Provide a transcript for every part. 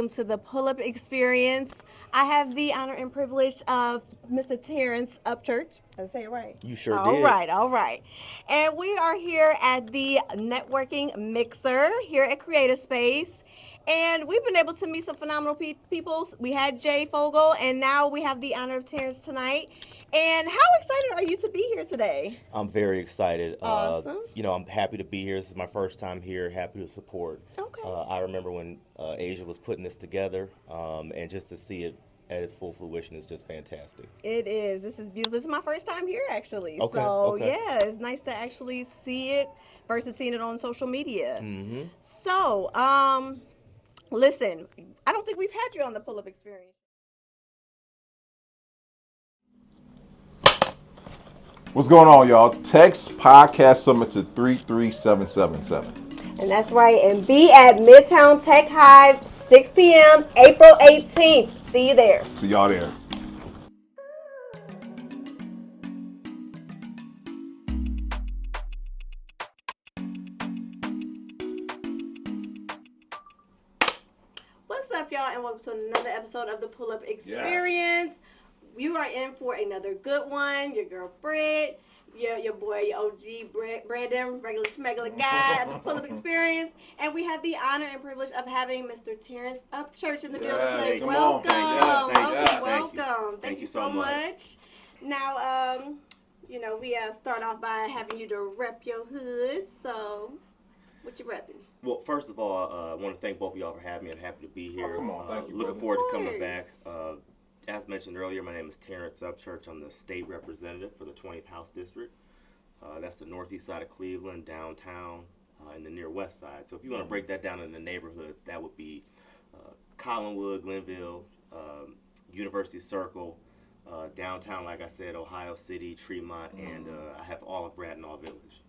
welcome to the Pull-Up Experience. I have the honor and privilege of Mr. Terrence Upchurch. Did I say it right? You sure All did. right, all right. And we are here at the Networking Mixer here at Creative Space. And we've been able to meet some phenomenal people. We had Jay Fogel, and now we have the honor of Terrence tonight. And how excited are you to be here today? I'm very excited. Awesome. I'm happy to be here. This is my first time here. Happy to support. Okay. I remember when Asia was putting this together, and just to see it at its full fruition is just fantastic. It is. This is beautiful. This is my first time here, actually. Okay, So, okay. yeah, it's nice to actually see it versus seeing it on social media. Mm-hmm. So, listen, I don't think we've had you on the Pull-Up Experience. What's going on, y'all? Text Podcast Summit to 33777. And that's right. And be at Midtown Tech Hive, 6 p.m., April 18th. See you there. See y'all there. What's up, y'all, and welcome to another episode of the Pull-Up Experience. You are in for another good one. Your girl, Britt. Your boy, your OG, Brandon, regular schmegular guy at the Pull-Up Experience. And we have the honor and privilege of having Mr. Terrence Upchurch in the building today. come Welcome. on. Thank God. Welcome. Thank Thank you you so so much. much. Now, we start off by having you to rep your hood. So, what you repping? Well, first of all, I want to thank both of y'all for having me. I'm happy to be here. come on. Thank you, Looking brother. forward to Of coming course. back. As mentioned earlier, my name is Terrence Upchurch. I'm the state representative for the 20th House District. That's the northeast side of Cleveland, downtown, and the near west side. So if you want to break that down in the neighborhoods, that would be Collinwood, Glenville, University Circle, downtown, like I said, Ohio City, Tremont, and I have all of Bradenall Village.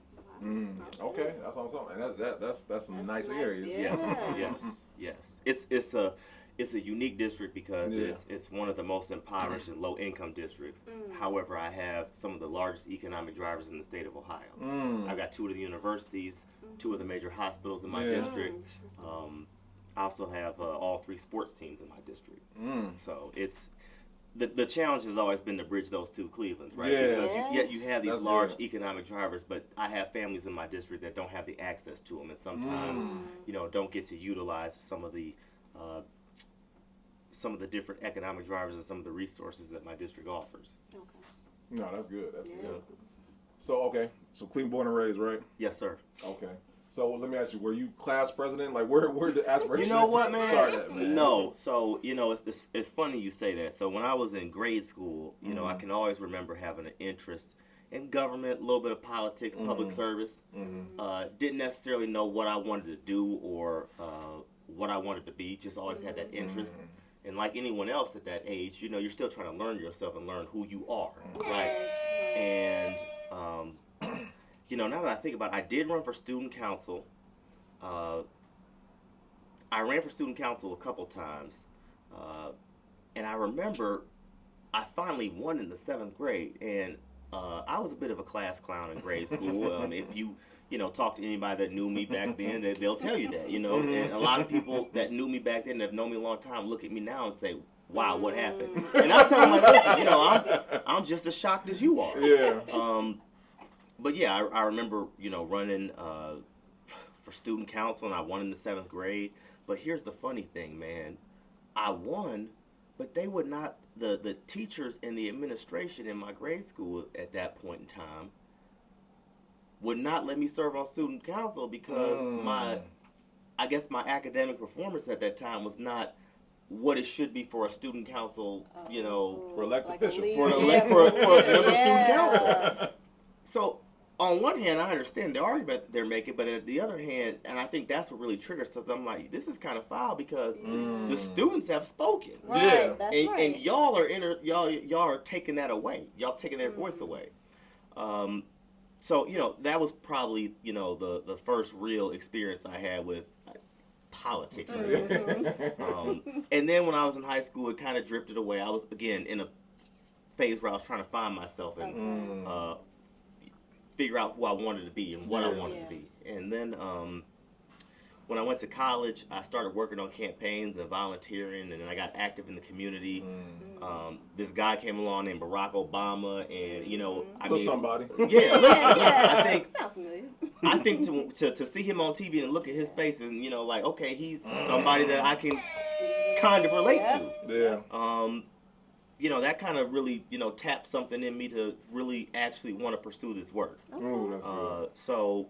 Okay, that's what I'm saying. And that's some nice areas. Yeah. Yes. It's a unique district because it's one of the most impoverished and low income districts. However, I have some of the largest economic drivers in the state of Ohio. I've got two of the universities, two of the major hospitals in my district. I also have all three sports teams in my district. So it's the challenge has always been to bridge those two Clevelands, right? Yeah. Because you have these That's large good. economic drivers, but I have families in my district that don't have the access to them, and sometimes don't get to utilize some of the different economic drivers and some of the resources that my district offers. Okay. No, that's good. That's good. So Cleveland born and raised, right? Yes, sir. Okay. So let me ask you, were you class president? Like where the aspirations You know what, man? start at, man? No. So, it's funny you say that. So when I was in grade school, I can always remember having an interest in government, a little bit of politics, public service. Didn't necessarily know what I wanted to do or what I wanted to be. Just always had that interest. And like anyone else at that age, you're still trying to learn yourself and learn who you are, right? And now that I think about it, I did run for student council. I ran for student council a couple times, and I remember I finally won in the 7th grade, and I was a bit of a class clown in grade school. If you talk to anybody that knew me back then, they'll tell you that, and a lot of people that knew me back then that have known me a long time look at me now and say, wow, what happened? And I tell them, like, listen, I'm just as shocked as you are. Yeah. But yeah, I remember, running for student council, and I won in the 7th grade. But here's the funny thing, man. I won, but they would not, the teachers and the administration in my grade school at that point in time would not let me serve on student council because my academic performance at that time was not what it should be for a student council, For elected official. for a member of student council. So on one hand, I understand the argument that they're making, but at the other hand, and I think that's what really triggers stuff. I'm like, this is kind of foul because the students have spoken, Right, Yeah. that's and, right. and y'all are taking that away. Y'all taking their voice away. So that was probably the first real experience I had with politics. And then when I was in high school, it kind of drifted away. I was again in a phase where I was trying to find myself and figure out who I wanted to be and what I wanted to be. And then when I went to college, I started working on campaigns and volunteering, and then I got active in the community. This guy came along named Barack Obama, and I mean, somebody. Yeah, listen, Sounds familiar. I think to see him on TV and look at his face, and like, okay, he's somebody that I can kind of relate to. Yeah. That kind of really tapped something in me to really actually want to pursue this work. Ooh, that's good. So.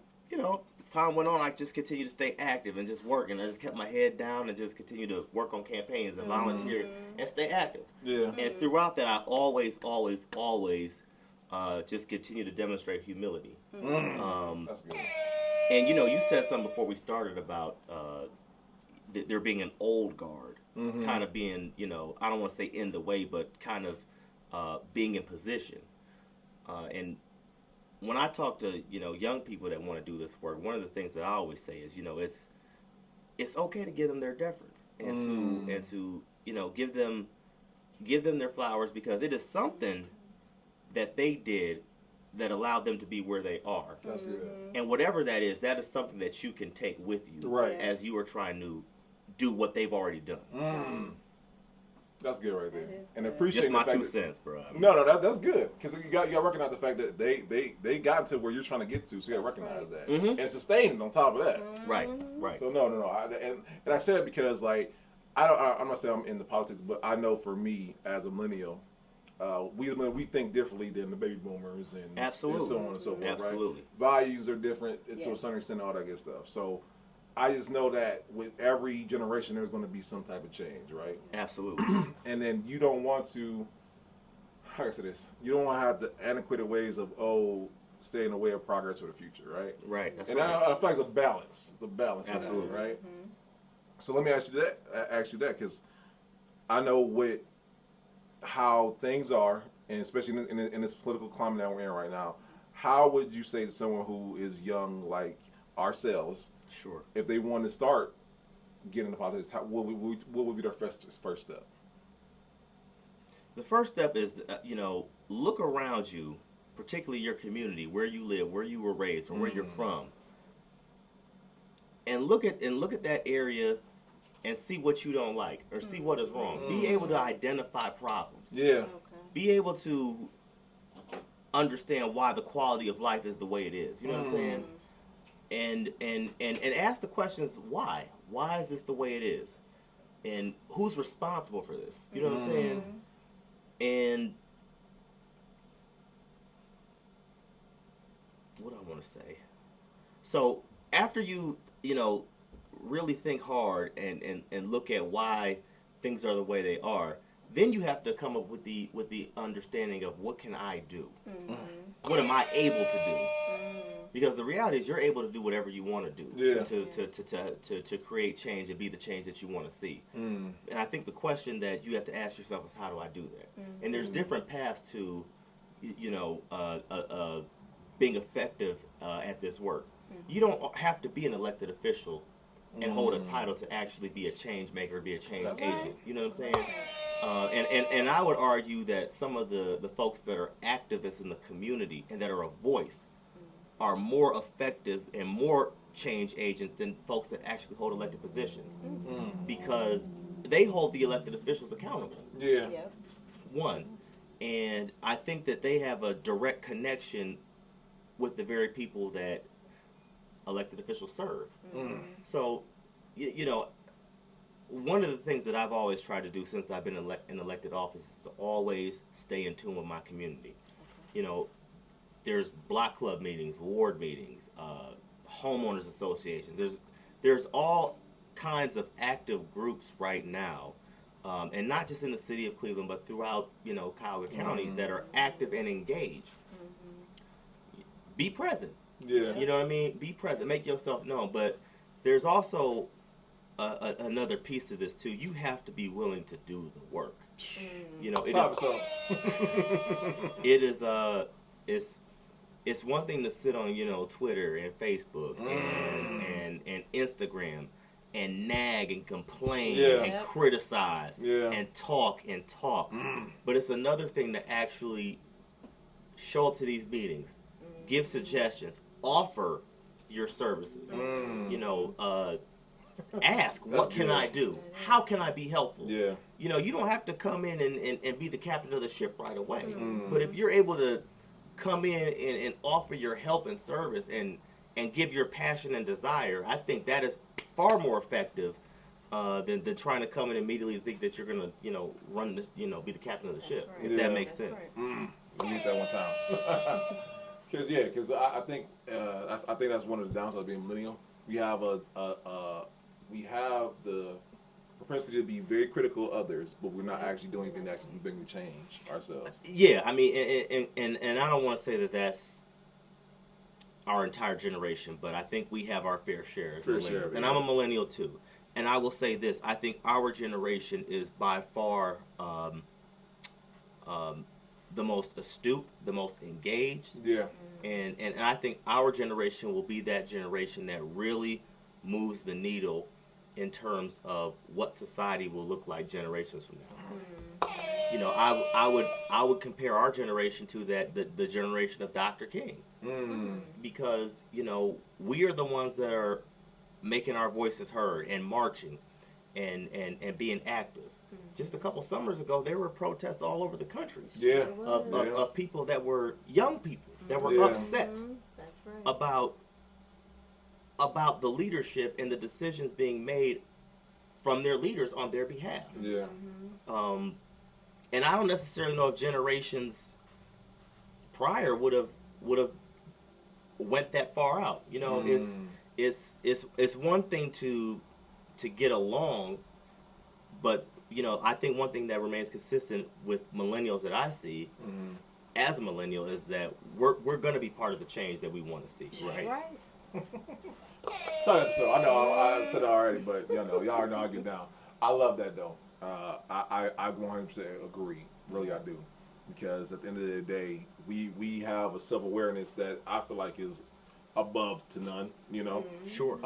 As time went on, I just continued to stay active and just work, and I just kept my head down and just continued to work on campaigns and volunteer and stay active. Yeah. And throughout that, I always just continue to demonstrate humility. That's good. And you said something before we started about there being an old guard, kind of being I don't want to say in the way, but kind of being in position, and when I talk to young people that want to do this work, one of the things that I always say is it's okay to give them their deference and to give them their flowers, because it is something that they did that allowed them to be where they are. That's good. And whatever that is something that you can take with you as you are trying to do what they've already done. That's good right there. And appreciate just my the fact 2 cents, bro. No, that's good, because you got to recognize the fact that they got to where you're trying to get to, so you got to recognize that and sustain it on top of that. Right. So no. And I said it because I'm not saying I'm in the politics, but I know for me as a millennial, we think differently than the baby boomers and so on and so forth. Absolutely. Right? Values are different to a certain extent, all that good stuff. So I just know that with every generation, there's going to be some type of change, right? Absolutely. And then you don't want to, how can I say this? You don't want to have the antiquated ways of, stay in the way of progress for the future, right? Right. That's and right. I feel like it's a balance. It's a balance. Absolutely. In that, right? So let me ask you that, because I know with how things are, and especially in this political climate that we're in right now, how would you say to someone who is young like ourselves, sure, if they want to start getting into politics, what would be their first step? The first step is, look around you, particularly your community, where you live, where you were raised, or where you're from, and look at that area and see what you don't like or see what is wrong. Be able to identify problems. Yeah. Be able to understand why the quality of life is the way it is. You know what I'm saying? And ask the questions, why? Why is this the way it is? And who's responsible for this? You know what I'm saying? And what do I want to say? So after you really think hard and look at why things are the way they are, then you have to come up with the understanding of, what can I do? What am I able to do? Because the reality is, you're able to do whatever you want to do to create change and be the change that you want to see. And I think the question that you have to ask yourself is, how do I do that? And there's different paths to being effective at this work. You don't have to be an elected official and hold a title to actually be a change maker, be a change agent. You know what I'm saying? And I would argue that some of the folks that are activists in the community and that are a voice are more effective and more change agents than folks that actually hold elected positions, because they hold the elected officials accountable. Yeah. One, and I think that they have a direct connection with the very people that elected officials serve. So, one of the things that I've always tried to do since I've been in elected office is to always stay in tune with my community. There's block club meetings, ward meetings, homeowners associations. There's all kinds of active groups right now, and not just in the city of Cleveland, but throughout Cuyahoga County, that are active and engaged. Be present. Yeah. You know what I mean? Be present. Make yourself known. But there's also another piece to this too. You have to be willing to do the work. It is. It's one thing to sit on Twitter and Facebook and Instagram and nag and complain and criticize and talk. But it's another thing to actually show up to these meetings, give suggestions, offer your services. ask, what can I do? How can I be helpful? Yeah. You know, you don't have to come in and be the captain of the ship right away. But if you're able to come in and offer your help and service and give your passion and desire, I think that is far more effective than trying to come in immediately and think that you're gonna, run the, be the captain of the ship. Right. If that makes sense. Right. We need that one time. Because I think that's one of the downsides of being millennial. We have we have the propensity to be very critical of others, but we're not actually doing anything that actually bring the change ourselves. Yeah, I mean, and I don't want to say that that's our entire generation, but I think we have our fair share as millennials. And I'm a millennial too. And I will say this: I think our generation is by far the most astute, the most engaged. Yeah. And I think our generation will be that generation that really moves the needle in terms of what society will look like generations from now. You know, I would compare our generation to the generation of Dr. King. Because, we are the ones that are making our voices heard and marching and being active. Just a couple summers ago, there were protests all over the country of people that were young people that were upset That's right. about the leadership and the decisions being made from their leaders on their behalf. Yeah. And I don't necessarily know if generations prior would have went that far out. It's one thing to get along, but I think one thing that remains consistent with millennials that I see as a millennial is that we're going to be part of the change that we want to see, right? Right. Tough episode. I know I said it already, but y'all already know I get down. I love that though. I 100% agree. Really, I do, because at the end of the day, we have a self-awareness that I feel like is above to none. Sure.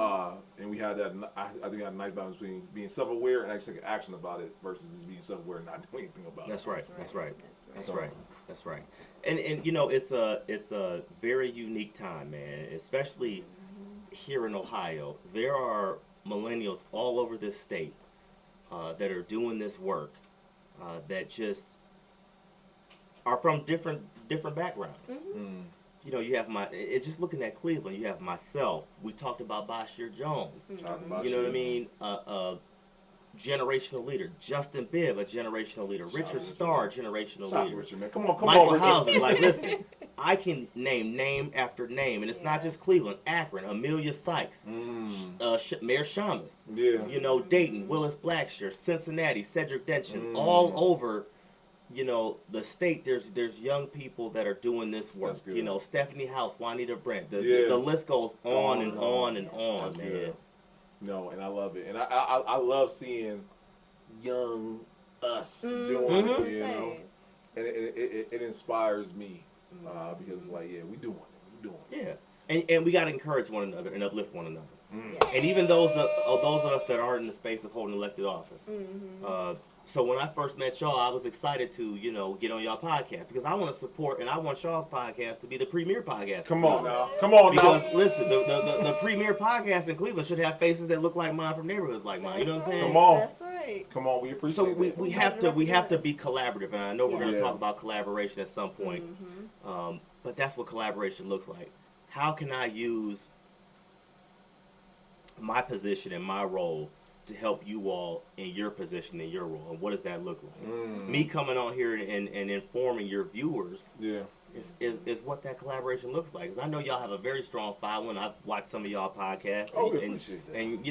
And we had that. I think we had a nice balance between being self-aware and actually taking action about it versus just being self-aware and not doing anything about it. That's right. That's right. And it's a very unique time, man. Especially here in Ohio, there are millennials all over this state that are doing this work that just are from different backgrounds. You have just looking at Cleveland, you have myself. We talked about Bashir Jones. You know what I mean? A generational leader. Justin Bibb, a generational leader. Richard Starr, generational leader. Richard, man. Come on, Michael Richard. Hauser, listen, I can name after name, and it's not just Cleveland. Akron, Amelia Sykes, Mayor Shamus. Yeah. Dayton, Willis Blackshear, Cincinnati, Cedric Denton, all over. The state, there's young people that are doing this work. Stephanie House, Juanita Brent. The list goes on and on and on, That's man. Good. No, and I love it. And I love seeing young us doing it, And it inspires me because it's like, we doing it. Yeah. And we got to encourage one another and uplift one another. And even those of us that aren't in the space of holding elected office. So when I first met y'all, I was excited to, get on y'all podcast because I want to support and I want y'all's podcast to be the premier podcast. Come on now. Because listen, the premier podcast in Cleveland should have faces that look like mine from neighborhoods like mine. You know what I'm saying? Come on. That's right. Come on, we appreciate so it. we have to be collaborative, and I know we're going to talk about collaboration at some point. But that's what collaboration looks like. How can I use my position and my role to help you all in your position and your role, and what does that look like? Me coming on here and informing your viewers is what that collaboration looks like. Because I know y'all have a very strong following. I've watched some of y'all podcasts, and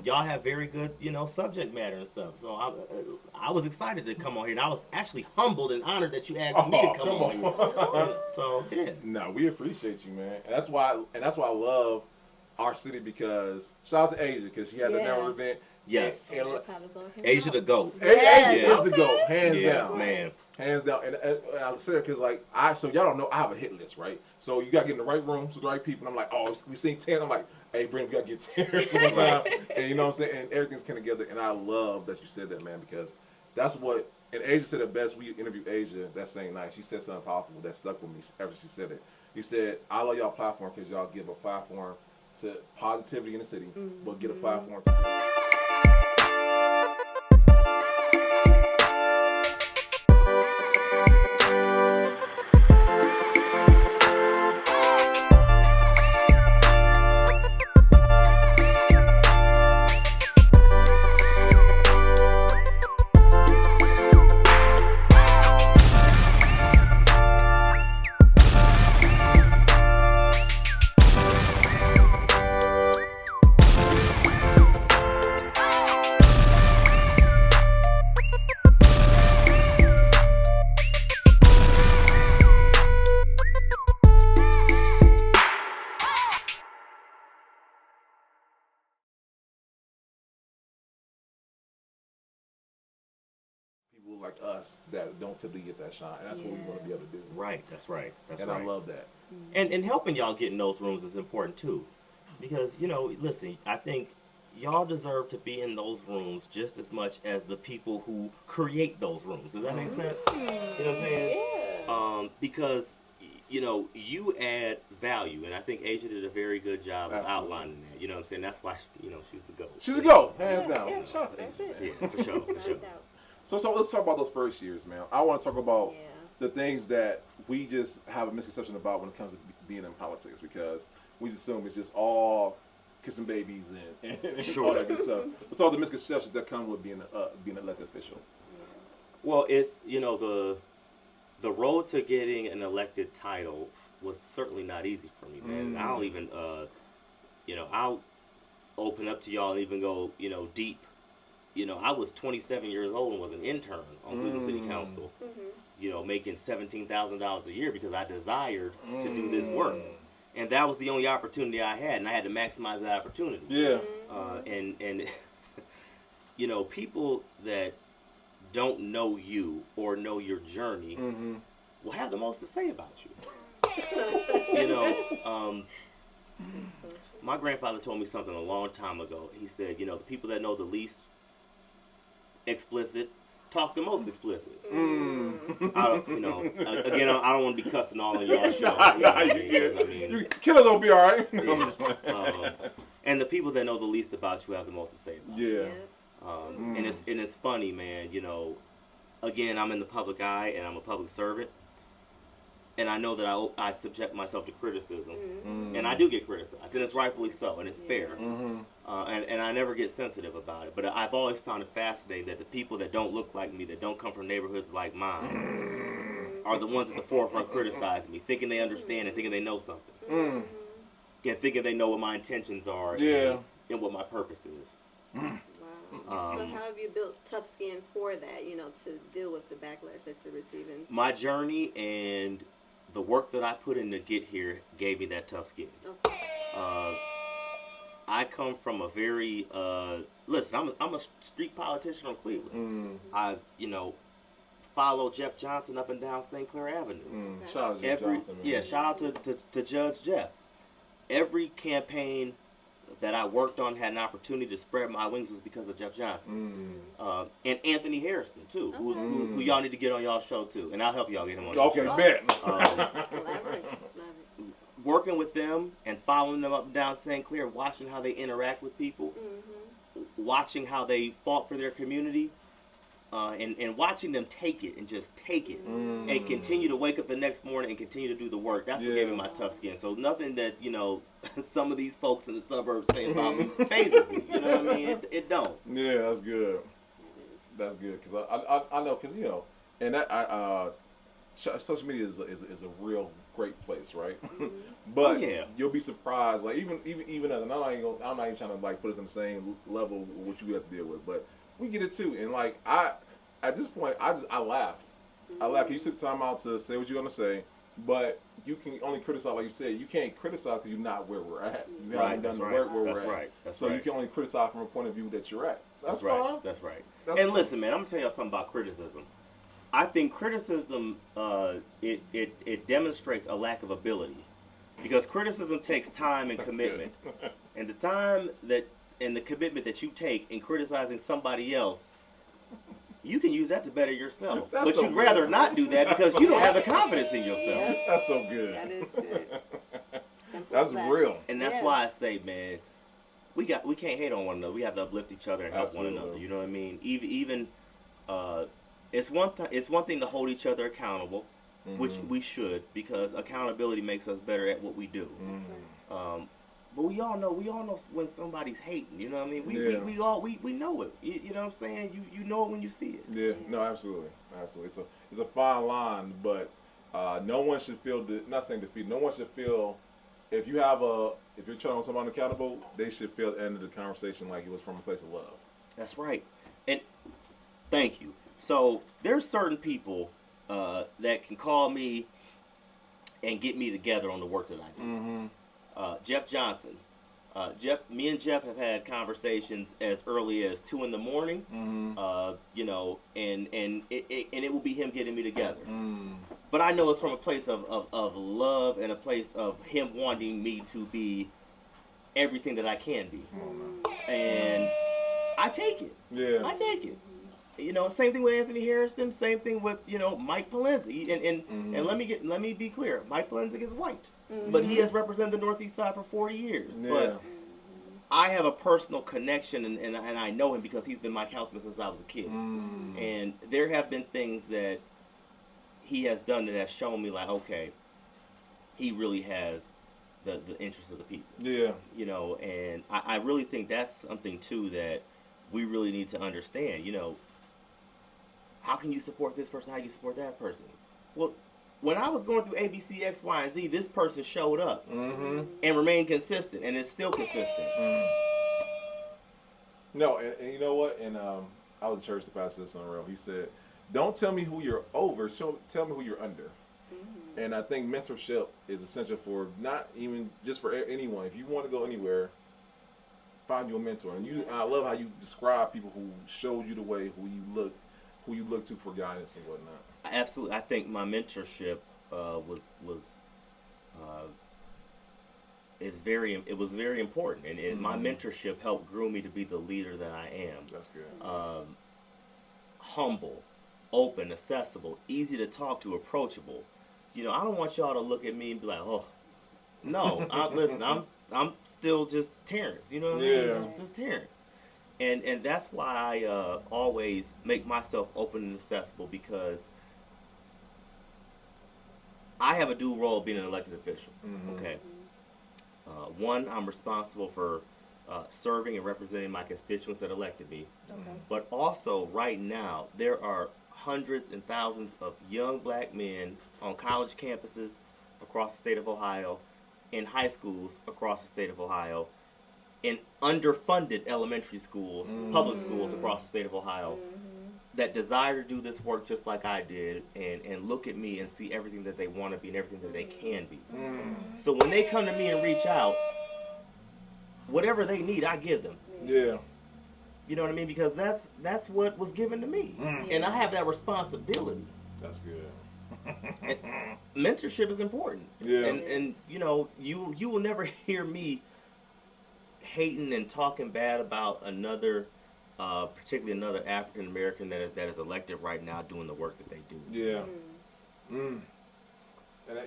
y'all have very good subject matter and stuff. So I was excited to come on here, and I was actually humbled and honored that you asked me to come on here. So no, we appreciate you, man, and that's why I love our city, because shout out to Asia because she had the network event. Yes. And Asia the GOAT. Asia is the GOAT, hands down, man. Hands down. And I said because so y'all don't know, I have a hit list, right? So you gotta get in the right rooms with the right people. And I'm like, oh, we seen 10. I'm like, hey, Brent, we gotta get 10 sometime. And you know what I'm saying? And everything's coming together. And I love that you said that, man, because that's what. And Asia said it best. We interviewed Asia that same night. She said something powerful that stuck with me after she said it. He said, I love y'all platform because y'all give a platform to positivity in the city, but get a platform to like us that don't typically get that shine. And that's what we want to be able to do. Right. That's right. And I love that. And helping y'all get in those rooms is important too, because listen, I think y'all deserve to be in those rooms just as much as the people who create those rooms. Does that make sense? You know what I'm saying? Yeah. Because you add value, and I think Asia did a very good job of outlining that. You know what I'm saying? That's why she's the GOAT. She's a GOAT, hands down. Yeah, Shout out to Asia, man. Yeah, for sure. So let's talk about those first years, man. I want to talk about the things that we just have a misconception about when it comes to being in politics, because we just assume it's just all kissing babies and all that good stuff. It's all the misconceptions that come with being an elected official. Well, it's the road to getting an elected title was certainly not easy for me, man. I'll even I'll open up to y'all and even go deep. I was 27 years old and was an intern on Cleveland City Council. Making $17,000 a year because I desired to do this work. And that was the only opportunity I had, and I had to maximize that opportunity. Yeah. And people that don't know you or know your journey will have the most to say about you. My grandfather told me something a long time ago. He said, the people that know the least explicit talk the most explicit. Again, I don't want to be cussing all on y'all show. Killers will be all right. And the people that know the least about you have the most to say about you. Yeah. And it's funny, man. Again, I'm in the public eye and I'm a public servant, and I know that I subject myself to criticism, and I do get criticized, and it's rightfully so, and it's fair. And I never get sensitive about it. But I've always found it fascinating that the people that don't look like me, that don't come from neighborhoods like mine, are the ones at the forefront criticizing me, thinking they understand and thinking they know something, and thinking they know what my intentions are and what my purpose is. Wow. So how have you built tough skin for that, to deal with the backlash that you're receiving? My journey and the work that I put in to get here gave me that tough skin. Okay. I come from a very listen. I'm a street politician on Cleveland. I follow Jeff Johnson up and down St. Clair Avenue. Shout out to Jeff Johnson, man. Yeah, shout out to Judge Jeff. Every campaign that I worked on had an opportunity to spread my wings was because of Jeff Johnson. And Anthony Harrison too, who y'all need to get on y'all show too, and I'll help y'all get him on. Okay, bet. Collaboration. Working with them and following them up and down St. Clair, watching how they interact with people, watching how they fought for their community, and watching them take it and just take it and continue to wake up the next morning and continue to do the work. That's what gave me my tough skin. So nothing that some of these folks in the suburbs say about me phases me. You know what I mean? It don't. Yeah, that's good. That's good, because I know, because and that social media is a real great place, right? But you'll be surprised, like even as, and I'm not even trying to like put us in the same level with what you have to deal with, but we get it too. And like at this point, I laugh. I laugh. You took time out to say what you're gonna say, but you can only criticize, like you said. You can't criticize because you're not where we're at. You haven't done the work where we're at. So you can only criticize from a point of view that you're at. That's fine. That's right. And listen, man, I'm gonna tell y'all something about criticism. I think criticism it demonstrates a lack of ability, because criticism takes time and commitment, and the time and the commitment that you take in criticizing somebody else, you can use that to better yourself. But you'd rather not do that because you don't have the confidence in yourself. That's so good. That is good. That's real. And that's why I say, man, we can't hate on one another. We have to uplift each other and help one another. You know what I mean? Even it's one thing to hold each other accountable, which we should, because accountability makes us better at what we do. But we all know when somebody's hating. You know what I mean? We know it. You know what I'm saying? You know it when you see it. Yeah. No, absolutely. It's a fine line, but no one should feel not saying defeated. No one should feel, if you're trying to hold someone accountable, they should feel at the end of the conversation like it was from a place of love. That's right. And thank you. So there's certain people that can call me and get me together on the work that I do. Jeff Johnson, Me and Jeff have had conversations as early as 2 a.m. You know, and it will be him getting me together. But I know it's from a place of love and a place of him wanting me to be everything that I can be. And I take it. Yeah. I take it. You know, same thing with Anthony Harrison. Same thing with, you know, Mike Polenzig. And let me be clear. Mike Polenzig is white, but he has represented the Northeast Side for 40 years. Yeah. But I have a personal connection, and I know him because he's been my councilman since I was a kid. And there have been things that he has done that has shown me, like, okay, he really has the interest of the people. Yeah. You know, and I really think that's something too that we really need to understand. You know, how can you support this person? How you support that person? Well, when I was going through ABC, X, Y, and Z, this person showed up and remained consistent, and it's still consistent. No, and you know what? And I was in church, the pastor said something real. He said, "Don't tell me who you're over. Tell me who you're under." And I think mentorship is essential for not even just for anyone. If you want to go anywhere, find you a mentor. And I love how you describe people who showed you the way, who you look to for guidance and whatnot. Absolutely, I think my mentorship was very important, and my mentorship helped groom me to be the leader that I am. That's good. Humble, open, accessible, easy to talk to, approachable. You know, I don't want y'all to look at me and be like, oh, no. Listen, I'm still just Terrence. You know what I mean? Just Terrence. And that's why I always make myself open and accessible, because I have a dual role of being an elected official. Okay. One, I'm responsible for serving and representing my constituents that elected me. But also, right now, there are hundreds and thousands of young black men on college campuses across the state of Ohio, in high schools across the state of Ohio, in underfunded elementary schools, public schools across the state of Ohio, that desire to do this work just like I did, and look at me and see everything that they want to be and everything that they can be. So when they come to me and reach out, whatever they need, I give them. Yeah. You know what I mean? Because that's what was given to me. And I have that responsibility. That's good. And mentorship is important. Yeah. And you know, you will never hear me hating and talking bad about another, particularly another African American that is elected right now doing the work that they do. Yeah. And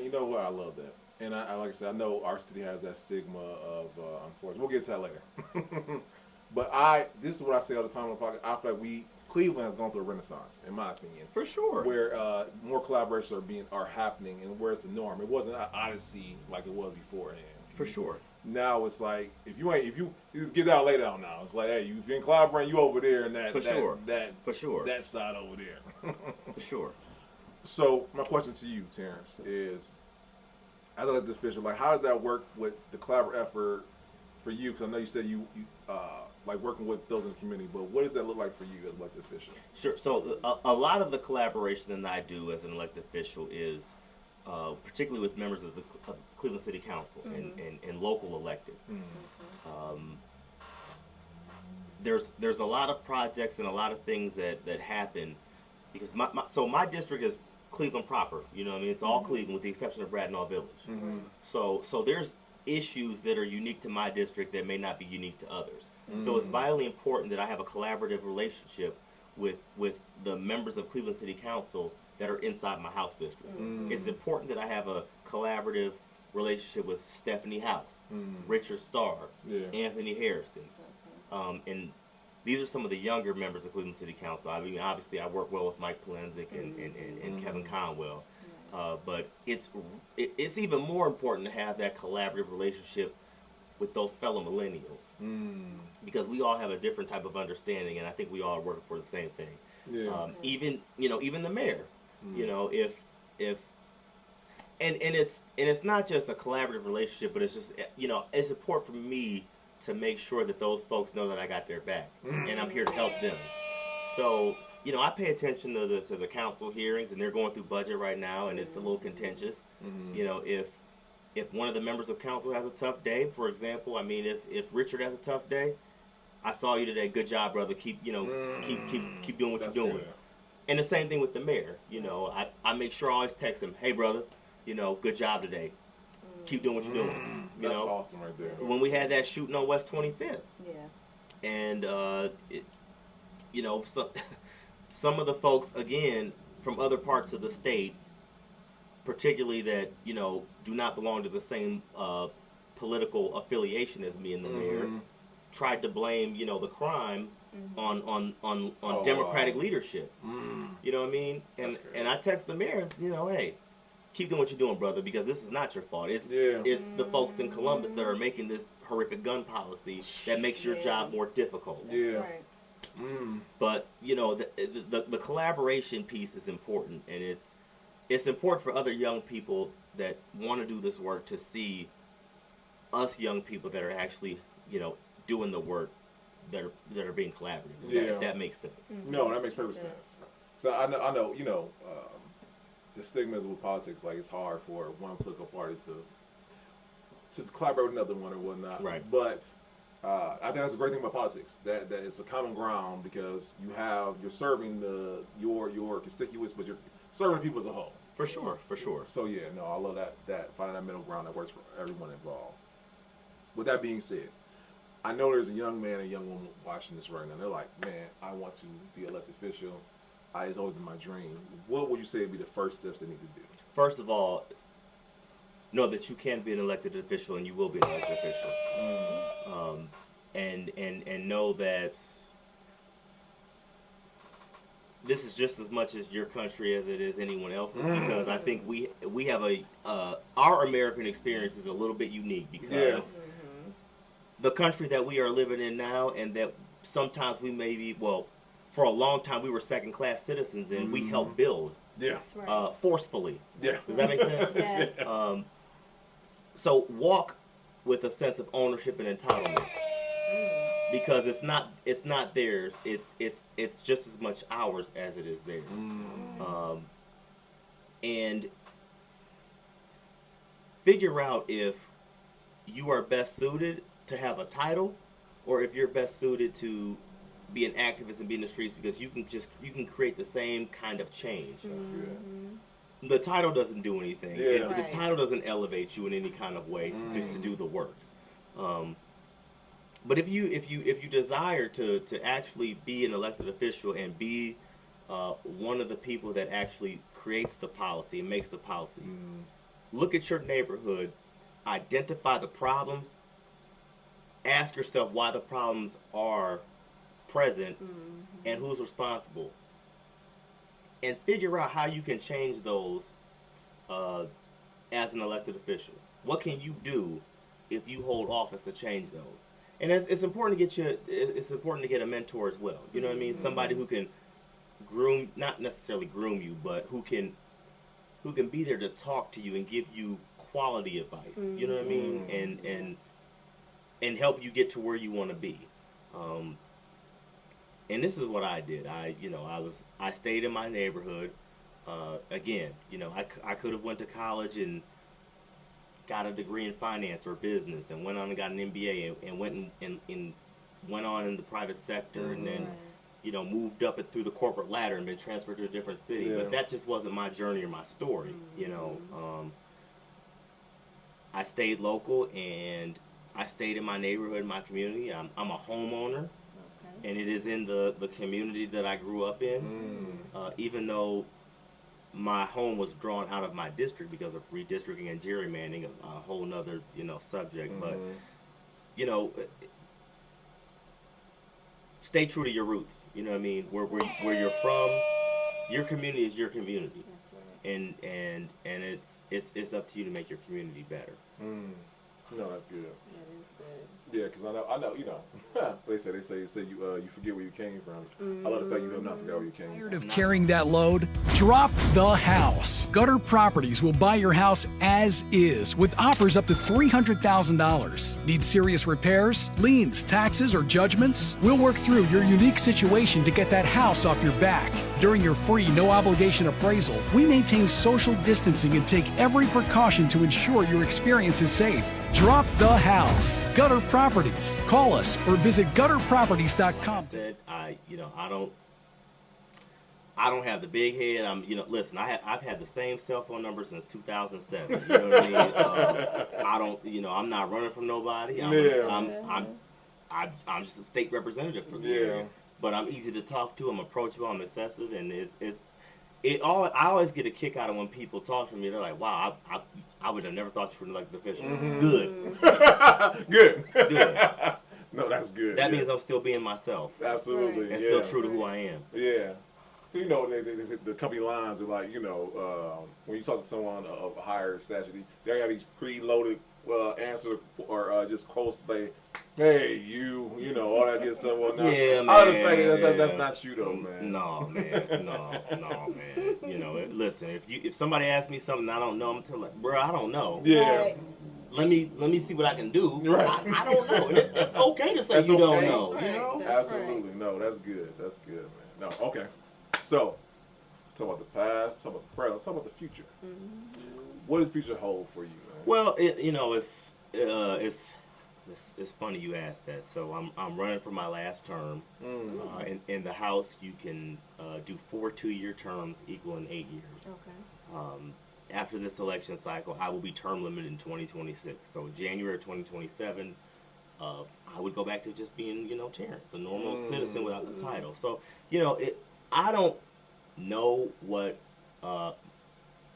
you know what? I love that. And I like I said, I know our city has that stigma of unfortunately. We'll get to that later. But this is what I say all the time on the podcast. I feel like Cleveland has gone through a renaissance, in my opinion. For sure. Where more collaborations are happening, and where it's the norm. It wasn't an odyssey like it was beforehand. For sure. Now it's like if you just get down, lay down now. It's like, hey, if you're in collaborating, you over there, and For sure. that side over there. For sure. So my question to you, Terrence, is as an elected official, like how does that work with the collaborative effort for you? Because I know you said you like working with those in the community, but what does that look like for you as an elected official? Sure. So a lot of the collaboration that I do as an elected official is particularly with members of the Cleveland City Council and local electeds. There's a lot of projects and a lot of things that happen because my district is Cleveland proper. You know what I mean? It's all Cleveland with the exception of Bradnall Village. So there's issues that are unique to my district that may not be unique to others. So it's vitally important that I have a collaborative relationship with the members of Cleveland City Council that are inside my House district. It's important that I have a collaborative relationship with Stephanie House, Richard Starr, Anthony Harrison. And these are some of the younger members of Cleveland City Council. I mean, obviously I work well with Mike Polenzig and Kevin Conwell. But it's even more important to have that collaborative relationship with those fellow millennials because we all have a different type of understanding, and I think we all are working for the same thing. Yeah. Even the mayor, if it's not just a collaborative relationship, but it's just it's important for me to make sure that those folks know that I got their back and I'm here to help them. So. I pay attention to the council hearings, and they're going through budget right now, and it's a little contentious. If if one of the members of council has a tough day, for example, I mean, if Richard has a tough day, I saw you today. Good job, brother. Keep doing what you're doing. Good. And the same thing with the mayor. You know, I make sure I always text him, hey, brother, you know, good job today. Keep doing what you're doing. You That's know? awesome right there. When we had that shooting on West 25th. Yeah. And, you know, some of the folks, again, from other parts of the state, particularly that, you know, do not belong to the same political affiliation as me and the mayor, tried to blame, you know, the crime on Democratic leadership. You know what I mean? And I text the mayor, you know, hey, keep doing what you're doing, brother, because this is not your fault. It's the folks in Columbus that are making this horrific gun policy that makes your job more difficult. That's right. But you know, the collaboration piece is important, and it's important for other young people that want to do this work to see us young people that are actually, you know, doing the work that are being collaborative. If that makes sense. No, that makes perfect sense. So I know, you know, the stigmas with politics, like it's hard for one political party to collaborate with another one or whatnot. Right. But I think that's a great thing about politics. That it's a common ground because you're serving your constituents, but you're serving people as a whole. For sure. So yeah, no, I love that finding that middle ground that works for everyone involved. With that being said, I know there's a young man and young woman watching this right now. They're like, man, I want to be elected official. It's always been my dream. What would you say would be the first steps they need to do? First of all, know that you can be an elected official and you will be an elected official. And know that this is just as much as your country as it is anyone else's, because I think we have our American experience is a little bit unique because the country that we are living in now, and that sometimes we may be, well, for a long time we were second-class citizens and we helped build forcefully. Yeah. Does that make sense? Yes. So walk with a sense of ownership and entitlement, because it's not theirs. It's just as much ours as it is theirs. And figure out if you are best suited to have a title, or if you're best suited to be an activist and be in the streets, because you can create the same kind of change. The title doesn't do anything. The title doesn't elevate you in any kind of way to do the work. But if you desire to actually be an elected official and be one of the people that actually creates the policy and makes the policy, look at your neighborhood, identify the problems, ask yourself why the problems are present and who's responsible, and figure out how you can change those as an elected official. What can you do if you hold office to change those? And it's important to get a mentor as well. You know what I mean? Somebody who can not necessarily groom you, but who can be there to talk to you and give you quality advice. You know what I mean? And help you get to where you want to be. And this is what I did. I stayed in my neighborhood. Again, you know, I could have went to college and got a degree in finance or business, and went on and got an MBA, and went on in the private sector, and then, you know, moved up it through the corporate ladder and been transferred to a different city. But that just wasn't my journey or my story. You know, I stayed local, and I stayed in my neighborhood, my community. I'm a homeowner. And it is in the community that I grew up in, even though my home was drawn out of my district because of redistricting and gerrymandering, a whole nother, you know, subject. But, you know, stay true to your roots. You know what I mean? Where you're from, your community is your community. That's right. And it's up to you to make your community better. No, that's good. That is good. Yeah, because I know, they say you forget where you came from. I love the fact you have not forgot where you came from. Tired of carrying that load? Drop the house. Gutter Properties will buy your house as is with offers up to $300,000. Need serious repairs, liens, taxes, or judgments? We'll work through your unique situation to get that house off your back. During your free, no-obligation appraisal, we maintain social distancing and take every precaution to ensure your experience is safe. Drop the house. Gutter Properties. Call us or visit gutterproperties.com. I don't have the big head. Listen, I've had the same cell phone number since 2007. You know what I mean? I'm not running from nobody. I'm just a state representative for the area. But I'm easy to talk to. I'm approachable. I'm accessible, and I always get a kick out of when people talk to me. They're like, "Wow, I would have never thought you were an elected official." Mm-hmm. Good. Good. No, that's good. That means I'm still being myself. Absolutely. And still true to who I am. Yeah. The company lines are like, when you talk to someone of a higher stature, they have these preloaded answers or just quotes like, "Hey, all that good stuff." Well, now, yeah, man. I understand that's not you though, man. No, man. No, man. Listen, if somebody asks me something I don't know, I'm tell like, bro, I don't know. Yeah. Right. Let me see what I can do. Right. I don't know. And it's okay to say you don't know. That's right. That's Absolutely. right. No, that's good. That's good, man. No, okay. So, talk about the past, talk about the present, talk about the future. Mm-hmm. What does the future hold for you, man? Well, it's funny you asked that. So I'm running for my last term. Mm-hmm. In the House, you can do 4 2-year terms equaling 8 years. Okay. After this election cycle, I will be term limited in 2026. So January 2027, I would go back to just being, Terrence, a normal citizen without the title. So, I don't know what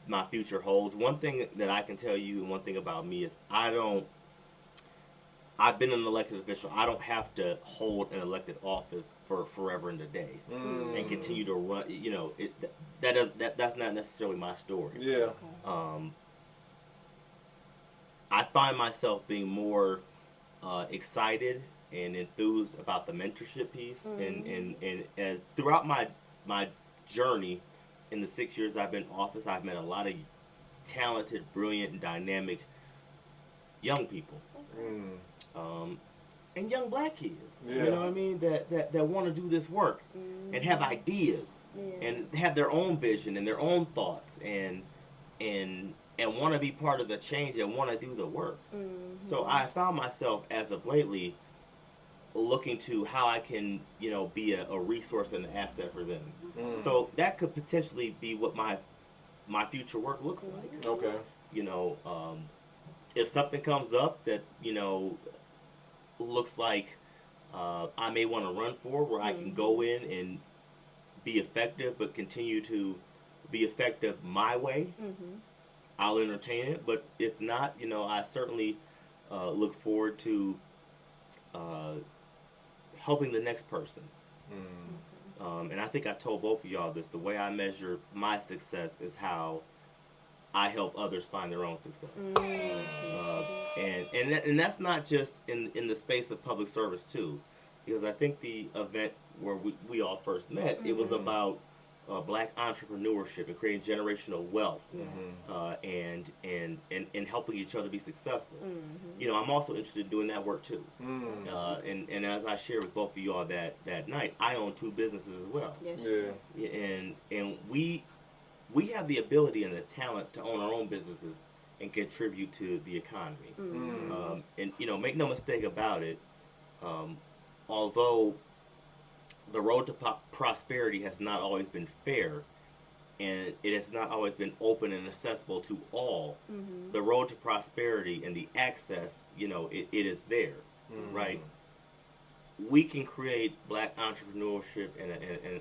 my future holds. One thing that I can tell you, and one thing about me is I've been an elected official. I don't have to hold an elected office for forever and a day and continue to run. That's not necessarily my story. Yeah. I find myself being more excited and enthused about the mentorship piece, and as throughout my journey in the 6 years I've been in office, I've met a lot of talented, brilliant, and dynamic young people. And young black kids, you know what I mean, that want to do this work and have ideas and have their own vision and their own thoughts and want to be part of the change and want to do the work. So I found myself as of lately looking to how I can, be a resource and an asset for them. So that could potentially be what my future work looks like. Okay. If something comes up that, looks like I may want to run for, where I can go in and be effective, but continue to be effective my way, I'll entertain it. But if not, I certainly look forward to helping the next person. And I think I told both of y'all this. The way I measure my success is how I help others find their own success. And that's not just in the space of public service too, because I think the event where we all first met, it was about black entrepreneurship and creating generational wealth, and helping each other be successful. I'm also interested in doing that work too. And as I shared with both of you all that night, I own 2 businesses as well. Yes. Yeah. And we have the ability and the talent to own our own businesses and contribute to the economy. And make no mistake about it, although the road to prosperity has not always been fair, and it has not always been open and accessible to all, the road to prosperity and the access, it is there, right? We can create black entrepreneurship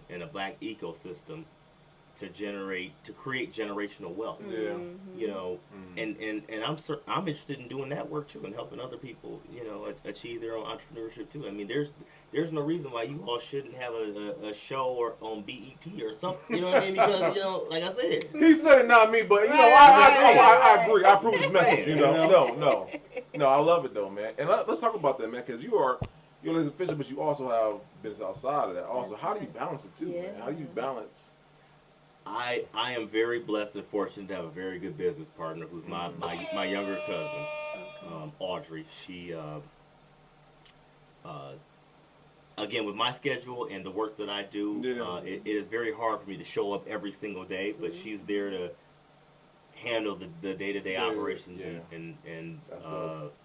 and a black ecosystem to create generational wealth. Yeah. You know, and I'm interested in doing that work too and helping other people, you know, achieve their own entrepreneurship too. I mean, there's no reason why you all shouldn't have a show or on BET or something. You know what I mean? Because, you know, like I said, He said it, not me, but you know, I agree. I approve his message. You know, no, I love it though, man. And let's talk about that, man, because you're an official, but you also have business outside of that. Also, how do you balance it too, man? How do you balance? I am very blessed and fortunate to have a very good business partner who's my younger cousin, Audrey. She, again, with my schedule and the work that I do, it is very hard for me to show up every single day, but she's there to handle the day-to-day operations and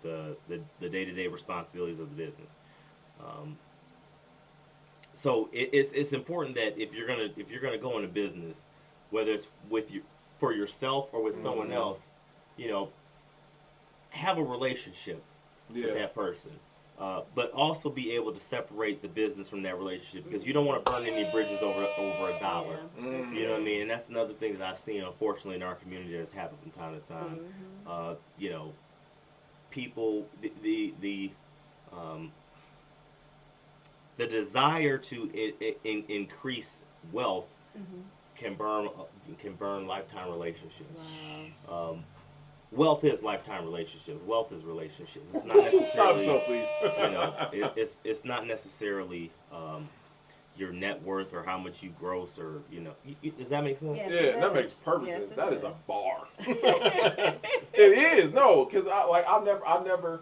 the day-to-day responsibilities of the business. So it's important that if you're gonna go into business, whether it's for yourself or with someone else, you know, have a relationship with that person, but also be able to separate the business from that relationship, because you don't want to burn any bridges over $1. You know what I mean? And that's another thing that I've seen, unfortunately, in our community that's happened from time to time. You know, people the desire to increase wealth can burn lifetime relationships. Wow. Wealth is lifetime relationships. Wealth is relationships. It's not necessarily, you know, it's not necessarily your net worth or how much you gross, or, you know, does that make sense? Yeah, that makes perfect sense. That is a bar. It is, no, because I never.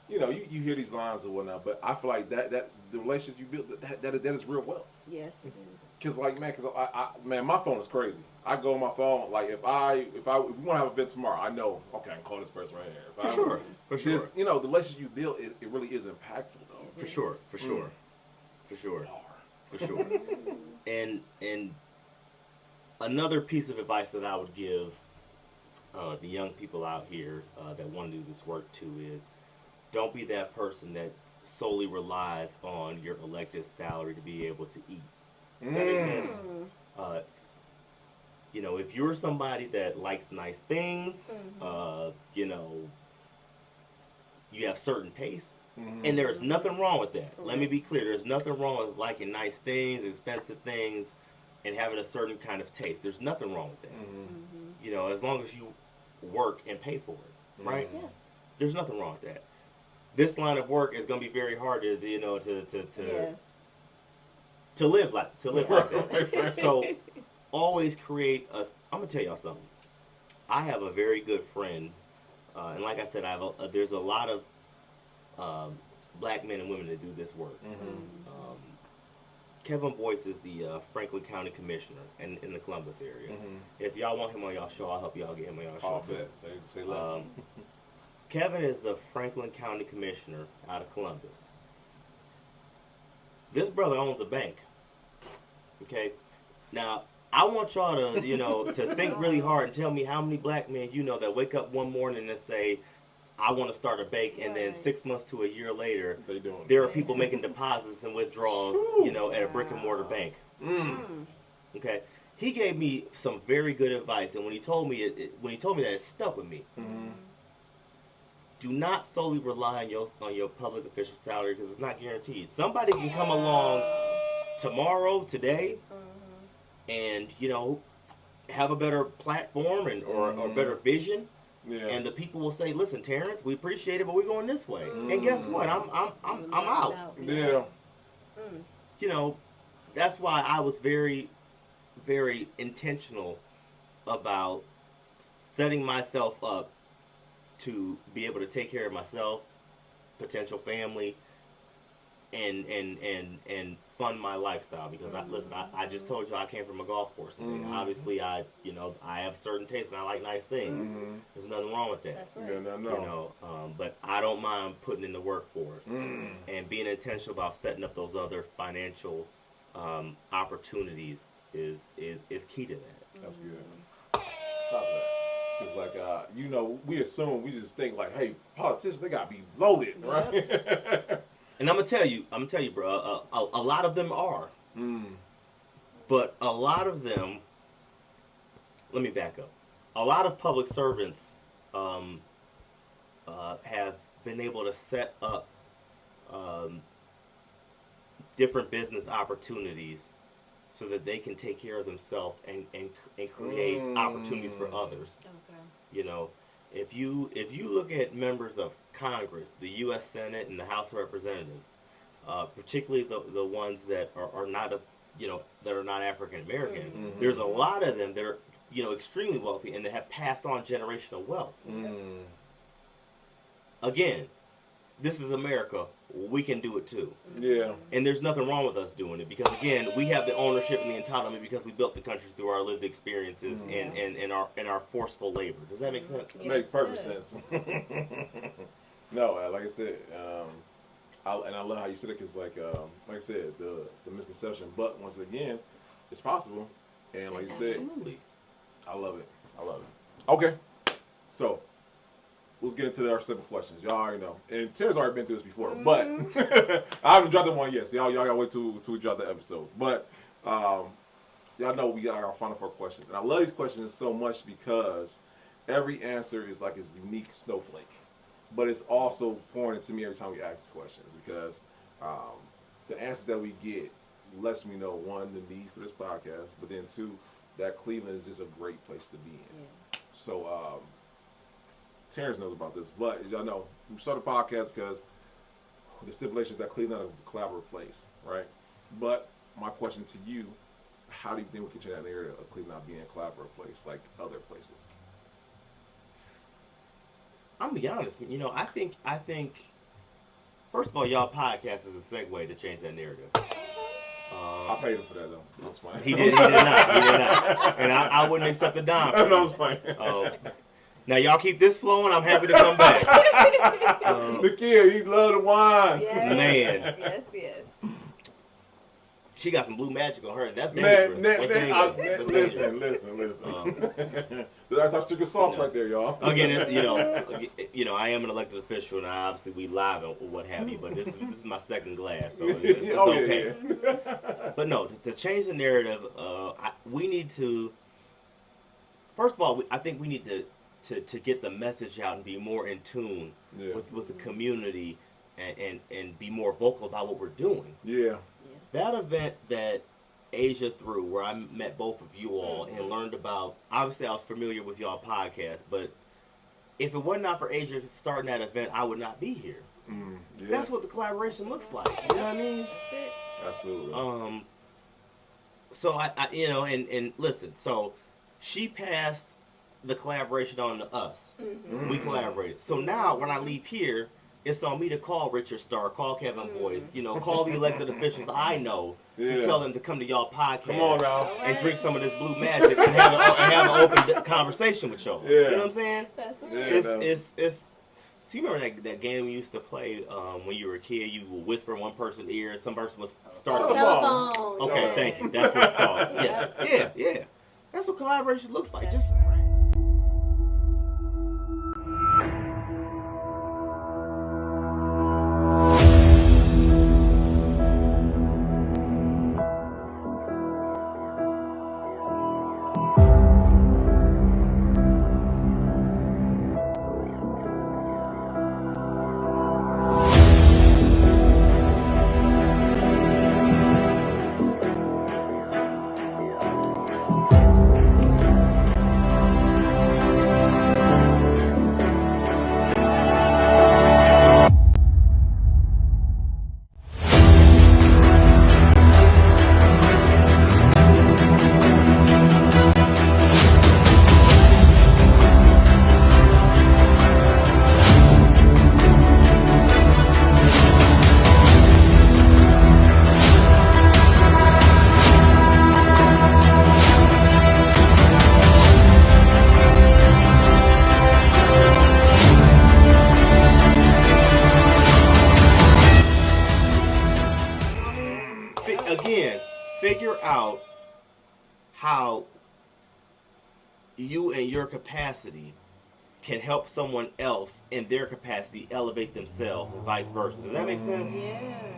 You know, you hear these lines or whatnot, but I feel like that the relationship you build, that is real wealth. Yes, it is. Cause like, man, my phone is crazy. I go on my phone, like if we want to have an event tomorrow, I know, okay, I can call this person right here. For sure. You know, the relationship you build, it really is impactful though. For sure. And another piece of advice that I would give the young people out here that want to do this work too is, don't be that person that solely relies on your elected salary to be able to eat. Does that make sense? You know, if you're somebody that likes nice things, you know, you have certain tastes, and there's nothing wrong with that. Let me be clear. There's nothing wrong with liking nice things, expensive things, and having a certain kind of taste. There's nothing wrong with that. You know, as long as you work and pay for it, right? Yes. There's nothing wrong with that. This line of work is going to be very hard to you know, to live like that. So always create a. I'm gonna tell y'all something. I have a very good friend, and like I said, there's a lot of black men and women that do this work. Kevin Boyce is the Franklin County Commissioner in the Columbus area. If y'all want him on y'all show, I'll help y'all get him on y'all show too. Say less. Kevin is the Franklin County Commissioner out of Columbus. This brother owns a bank. Okay? Now, I want y'all to, you know, to think really hard and tell me how many black men you know that wake up one morning and say, I want to start a bank, and then 6 months to a year later, there are people making deposits and withdrawals, you know, at a brick and mortar bank. Okay? He gave me some very good advice, and when he told me that, it stuck with me. Do not solely rely on your public official salary, because it's not guaranteed. Somebody can come along tomorrow, today, and, you know, have a better platform or better vision, and the people will say, "Listen, Terrence, we appreciate it, but we're going this way." And guess what? I'm out. Yeah. You know, that's why I was very, very intentional about setting myself up to be able to take care of myself, potential family, and fund my lifestyle, because I just told you I came from a golf course, and obviously I have certain tastes and I like nice things. There's nothing wrong with that. That's right. You know, but I don't mind putting in the work for it and being intentional about setting up those other financial opportunities is key to that. That's good. Stop that. It's like, you know, we just think like, hey, politicians, they gotta be loaded, right? And I'm gonna tell you, bro. A lot of them are. But a lot of them, let me back up. A lot of public servants have been able to set up different business opportunities so that they can take care of themselves and create opportunities for others. Okay. You know, if you look at members of Congress, the U.S. Senate and the House of Representatives, particularly the ones that are not that are not African American, there's a lot of them that are extremely wealthy and that have passed on generational wealth. Again, this is America. We can do it too. Yeah. And there's nothing wrong with us doing it because, again, we have the ownership and the entitlement because we built the country through our lived experiences and our forceful labor. Does that make sense? It makes perfect sense. No, like I said, I love how you said it because, like I said, the misconception. But once again, it's possible. And like you said, Absolutely. I love it. Okay, so let's get into our simple questions. Y'all already know. And Terrence already been through this before, but I haven't dropped that one yet. So y'all gotta wait till we drop the episode. But y'all know we got our final 4 questions. And I love these questions so much because every answer is like a unique snowflake. But it's also pointed to me every time we ask these questions because the answers that we get lets me know, 1, the need for this podcast, but then 2, that Cleveland is just a great place to be in. Yeah. So Terrence knows about this, but as y'all know, we started the podcast because the stipulation is that Cleveland is a collaborative place, right? But my question to you, how do you think we can change that area of Cleveland not being a collaborative place like other places? I'm gonna be honest. I think. First of all, y'all podcast is a segue to change that narrative. I paid him for that though. That's fine. He did not. And I wouldn't accept the dime. That was fine. Now y'all keep this flowing. I'm happy to come back. The kid, he love the wine. Yes. Man. Yes. She got some blue magic on her. That's dangerous. Listen. That's our secret sauce right there, y'all. Again, I am an elected official, and obviously we live and what have you. But this is my second glass, so it's okay. Yeah. But no, to change the narrative, we need to. First of all, I think we need to get the message out and be more in tune with the community, and be more vocal about what we're doing. Yeah. That event that Asia threw, where I met both of you all and learned about, obviously I was familiar with y'all podcast, but if it were not for Asia starting that event, I would not be here. Yeah. That's what the collaboration looks like. You know what I mean? Absolutely. So I and listen, so she passed the collaboration on to us. We collaborated. So now when I leave here, it's on me to call Richard Starr, call Kevin Boyce, call the elected officials I know to tell them to come to y'all podcast and drink some of this blue magic and have an open conversation with y'all. Yeah. You know what I'm saying? That's it's. So you remember that game we used to play when you were a kid? You would whisper in one person's ear, and some person would start. Telephone. Okay, thank you. That's what it's called. Yeah. That's what collaboration looks like. Just. Figure out how you and your capacity can help someone else in their capacity elevate themselves and vice versa. Does that make sense? Yeah.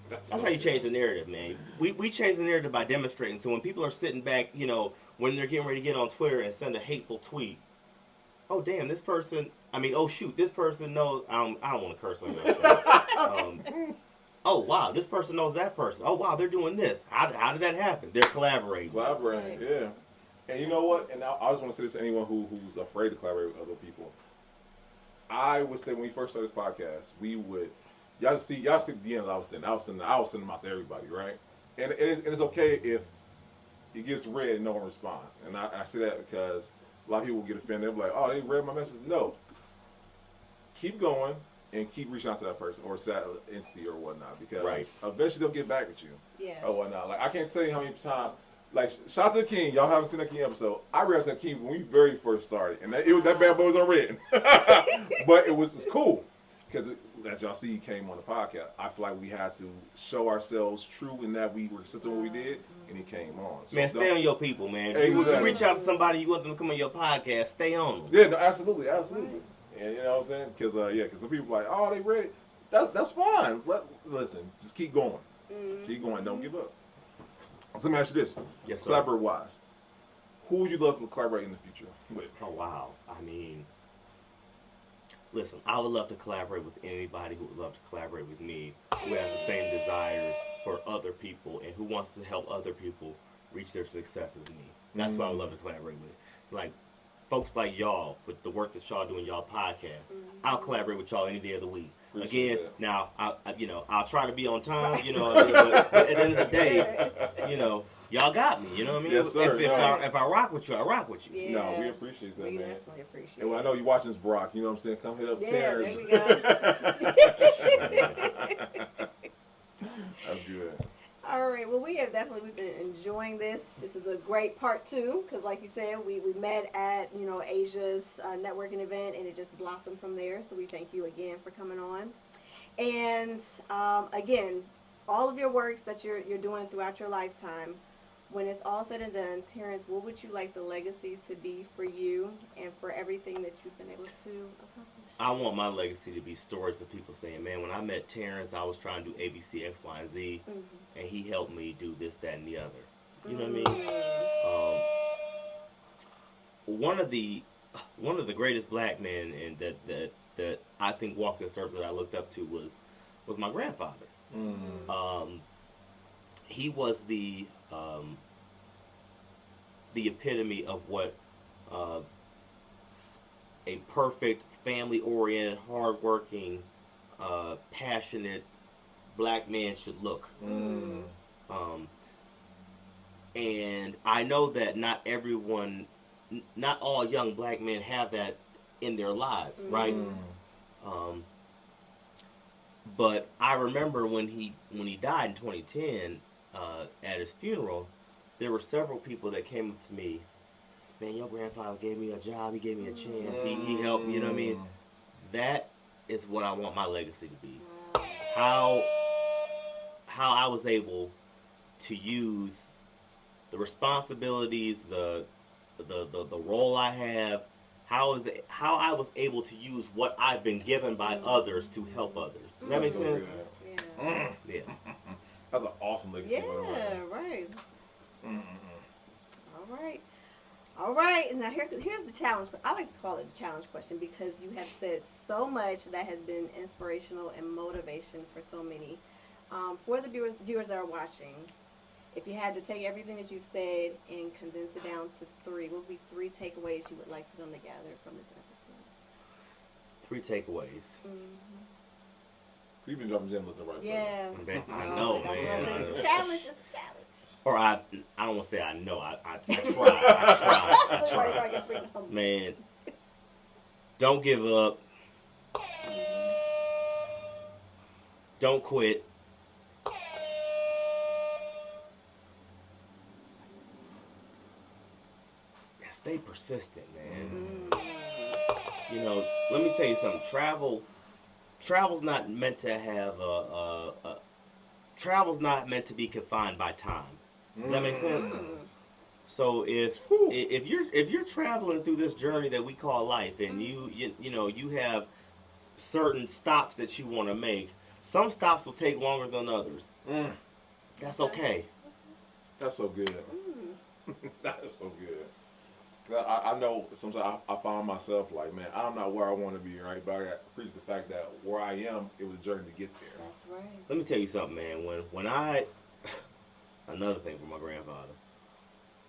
That's how you change the narrative, man. We change the narrative by demonstrating. So when people are sitting back, when they're getting ready to get on Twitter and send a hateful tweet, oh damn, this person. I mean, oh shoot, this person knows. I don't want to curse on your show. Oh wow, this person knows that person. Oh wow, they're doing this. How did that happen? They're collaborating. Yeah. And you know what? And I just want to say this to anyone who's afraid to collaborate with other people. I would say when we first started this podcast, we would y'all see the DMs I was sending them out to everybody, right? And it's okay if it gets read and no one responds. And I say that because a lot of people get offended. They're like, oh, they read my message. No. Keep going and keep reaching out to that person or to that entity or whatnot, because eventually they'll get back at you. Yeah. Or whatnot. Like, I can't tell you how many times. Like, shout out to the King. Y'all haven't seen that King episode. I realized that King when we very first started, and that bad boy was unwritten. But it's cool because as y'all see, he came on the podcast. I feel like we had to show ourselves true in that we were consistent with what we did, and he came on. So man, stay on your people, man. Exactly. If you reach out to somebody, you want them to come on your podcast, stay on them. Yeah, no, absolutely. And you know what I'm saying? Because some people are like, oh, they read. That's fine. Listen, just keep going. Keep going. Don't give up. So let me ask you this. Yes, sir. Collaborate-wise, who would you love to collaborate in the future with? Oh, wow. I mean, listen, I would love to collaborate with anybody who would love to collaborate with me, who has the same desires for other people and who wants to help other people reach their success as me. That's who I would love to collaborate with. Like, folks like y'all, with the work that y'all do in y'all podcast, I'll collaborate with y'all any day of the week. Again, now, I'll try to be on time, but at the end of the day, y'all got me, you know what I mean? Yes, sir. If I rock with you, I rock with you. Yeah. No, we appreciate that, We man. definitely appreciate And I know you're watching this, Brock. You know what I'm saying? Come hit up Terrence. There we go. That's good. All right. Well, we've been enjoying this. This is a great part 2 because, like you said, we met at Asia's networking event, and it just blossomed from there. So we thank you again for coming on. And again, all of your works that you're doing throughout your lifetime, when it's all said and done, Terrence, what would you like the legacy to be for you and for everything that you've been able to accomplish? I want my legacy to be stories of people saying, man, when I met Terrence, I was trying to do A, B, C, X, Y, and Z, and he helped me do this, that, and the other. You know what I mean? One of the greatest black men and that I think walked this earth that I looked up to was my grandfather. He was the epitome of what a perfect, family-oriented, hard-working, passionate black man should look. And I know that not all young black men have that in their lives, right? But I remember when he died in 2010, at his funeral, there were several people that came up to me. Man, your grandfather gave me a job. He gave me a chance. He helped me. You know what I mean? That is what I want my legacy to be. How I was able to use the responsibilities, the role I have. How I was able to use what I've been given by others to help others. Does that make sense? Yeah. That's an awesome legacy. Yeah, right. All right. Now here's the challenge. I like to call it the challenge question because you have said so much that has been inspirational and motivation for so many. For the viewers that are watching, if you had to take everything that you've said and condense it down to 3, what would be 3 takeaways you would like for them to gather from this episode? 3 takeaways. You've been dropping gems left and right. Yeah. I know, man. It's a challenge. It's a challenge. Or I don't want to say I know. I try. Man, don't give up. Don't quit. Stay persistent, man. Let me tell you something. Travel's not meant to have travel's not meant to be confined by time. Does that make sense? So if you're traveling through this journey that we call life, and you have certain stops that you want to make, Some stops will take longer than others. That's okay. That's so good. That is so good. I know sometimes I find myself like, man, I'm not where I want to be, right? But I appreciate the fact that where I am, it was a journey to get there. That's right. Let me tell you something, man. When I another thing from my grandfather,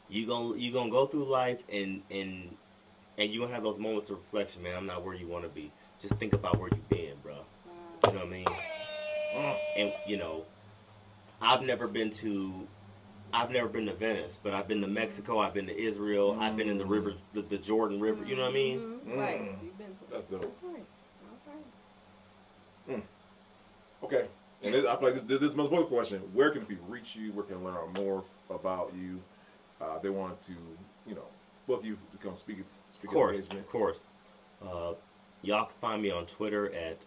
you gonna go through life and you gonna have those moments of reflection, man. I'm not where you want to be. Just think about where you've been, bro. You know what I mean? And you know, I've never been to Venice, but I've been to Mexico. I've been to Israel. I've been in the river, the Jordan River. You know what I mean? Right. So you've been. That's dope. That's right. All right. Okay. And I feel like this is my other question. Where can people reach you? Where can they learn more about you? They want to, book you to come speak. Of course. Y'all can find me on Twitter at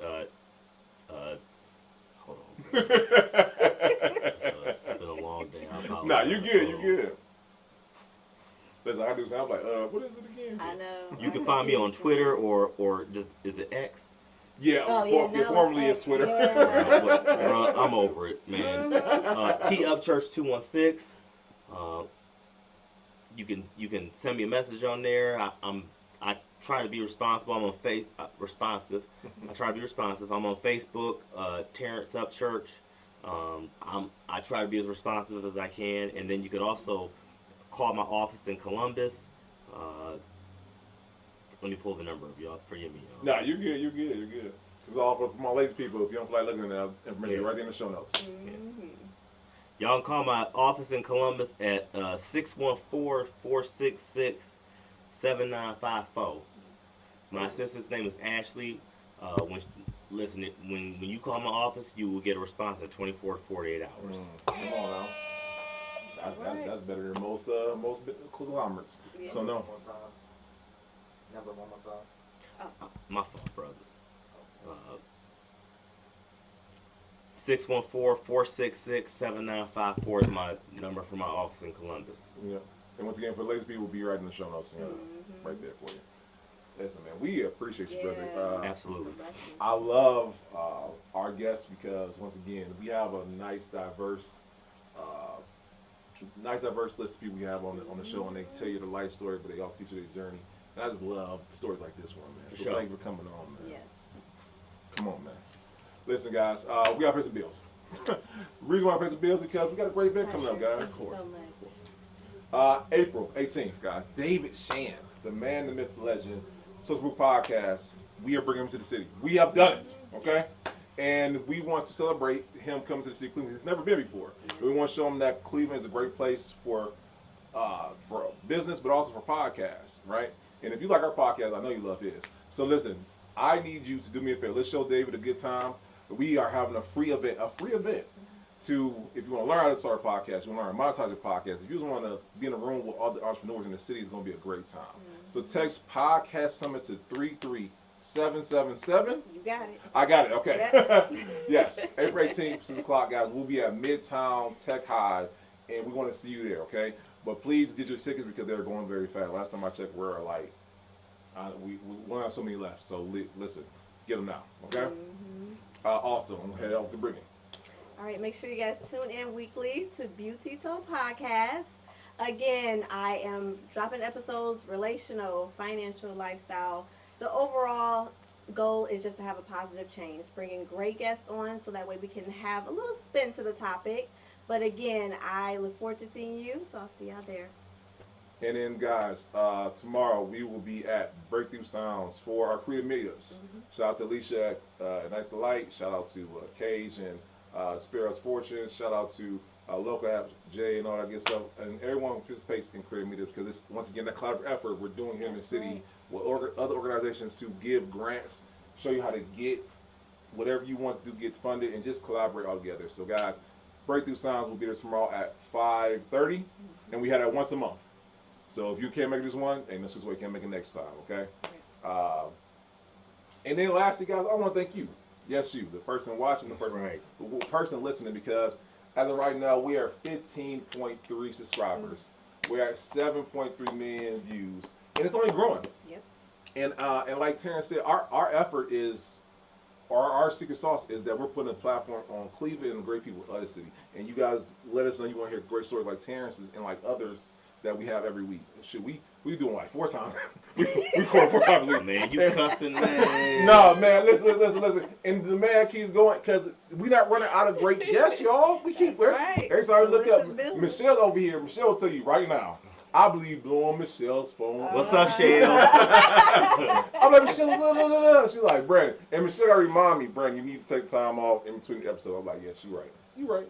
hold on. It's been a long day. I apologize. Nah, you good. Listen, I do sound like, what is it again? I know. You can find me on Twitter or is it X? Yeah, formerly it's Twitter. Yeah. Well, I'm over it, man. T Upchurch 216. You can send me a message on there. I try to be responsible. I'm on responsive. I try to be responsive. I'm on Facebook, Terrence Upchurch. I try to be as responsive as I can, and then you could also call my office in Columbus. Let me pull the number up, y'all. Forgive me, y'all. Nah, you're good. Because all for my lazy people, if you don't feel like looking at that information, right there in the show notes. Mm-hmm. Y'all can call my office in Columbus at 614-466-7954. My assistant's name is Ashley. When you call my office, you will get a response in 24 to 48 hours. Come on now. That's better than most conglomerates. Yeah. So no. Number one more time. My fault, brother. 614-466-7954 is my number for my office in Columbus. Yeah. And once again, for lazy people, we'll be right in the show notes. Right there for you. Listen, man, we appreciate you, brother. Absolutely. I love our guests because, once again, we have a nice, diverse list of people we have on the show, and they tell you the life story, but they also teach you their journey. And I just love stories like this one, man. So Sure. thank you for coming on, man. Yes. Come on, man. Listen, guys, we got to pay some bills. The reason why I pay some bills is because we got a great event coming up, guys. Thank you so much. April 18th, guys. David Shands, the man, the myth, the legend, Social Podcast. We are bringing him to the city. We have done it, okay? And we want to celebrate him coming to the city of Cleveland. He's never been before. And we want to show him that Cleveland is a great place for business, but also for podcasts, right? And if you like our podcast, I know you love his. So listen, I need you to do me a favor. Let's show David a good time. We are having a free event to, if you want to learn how to start a podcast, you want to learn how to monetize your podcast, if you just want to be in a room with other entrepreneurs in the city, it's going to be a great time. So text Podcast Summit to 33777. You got it. I got it, okay. Yep. Yes, April 18th, 6 o'clock, guys. We'll be at Midtown Tech Hive, and we want to see you there, okay? But please get your tickets because they're going very fast. Last time I checked, we're like, we won't have so many left. So listen, get them now, okay? Also, I'm going to head off to Brittany. All right, make sure you guys tune in weekly to Beauty Talk Podcast. Again, I am dropping episodes, relational, financial, lifestyle. The overall goal is just to have a positive change, bringing great guests on so that way we can have a little spin to the topic. But again, I look forward to seeing you, so I'll see y'all there. And then, guys, tomorrow we will be at Breakthrough Sounds for our creative meetups. Shout out to Alicia at Night the Light. Shout out to Cage and Sparrow's Fortune. Shout out to local app Jay and all that good stuff. And everyone who participates in creative meetups because it's, once again, that collaborative effort we're doing here in the city with other organizations to give grants, show you how to get whatever you want to do, get funded, and just collaborate all together. So, guys, Breakthrough Sounds will be there tomorrow at 5:30, and we had that once a month. So if you can't make this one, ain't no such way you can't make it next time, okay? And then lastly, guys, I want to thank you. Yes, you, the person watching, the person listening, because as of right now, we are 15.3 subscribers. We're at 7.3 million views, and it's only growing. Yep. And like Terrence said, our effort is our secret sauce is that we're putting a platform on Cleveland and the great people of the city. And you guys let us know you want to hear great stories like Terrence's and like others that we have every week. Shit, we doing like 4 times. we record 4 times a week. Man, you cussing, man. No, man, listen. And the man keeps going because we not running out of great guests, y'all. We keep right. every time we look up. Building. Michelle over here. Michelle will tell you right now. I believe blowing Michelle's phone. What's up, Shell? I'm like, Michelle, blah. She's like, Brandon. And Michelle got to remind me, Brandon, you need to take time off in between the episodes. I'm like, yes, you're right. You're right.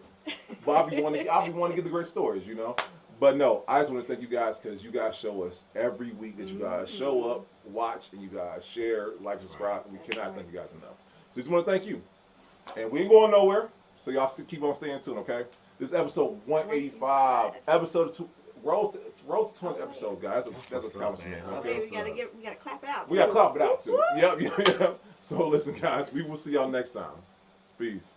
But I'll be wanting to get the great stories, you know. But no, I just want to thank you guys because you guys show us every week that you guys show up, watch, and you guys share, like, subscribe. We cannot thank you guys enough. So just want to thank you. And we ain't going nowhere, so y'all still keep on staying tuned, okay? This is episode 185, episode 2. Roll to 20 episodes, guys. That's a accomplishment. Okay, we gotta clap it out. We gotta clap it out too. Yep. So listen, guys, we will see y'all next time. Peace.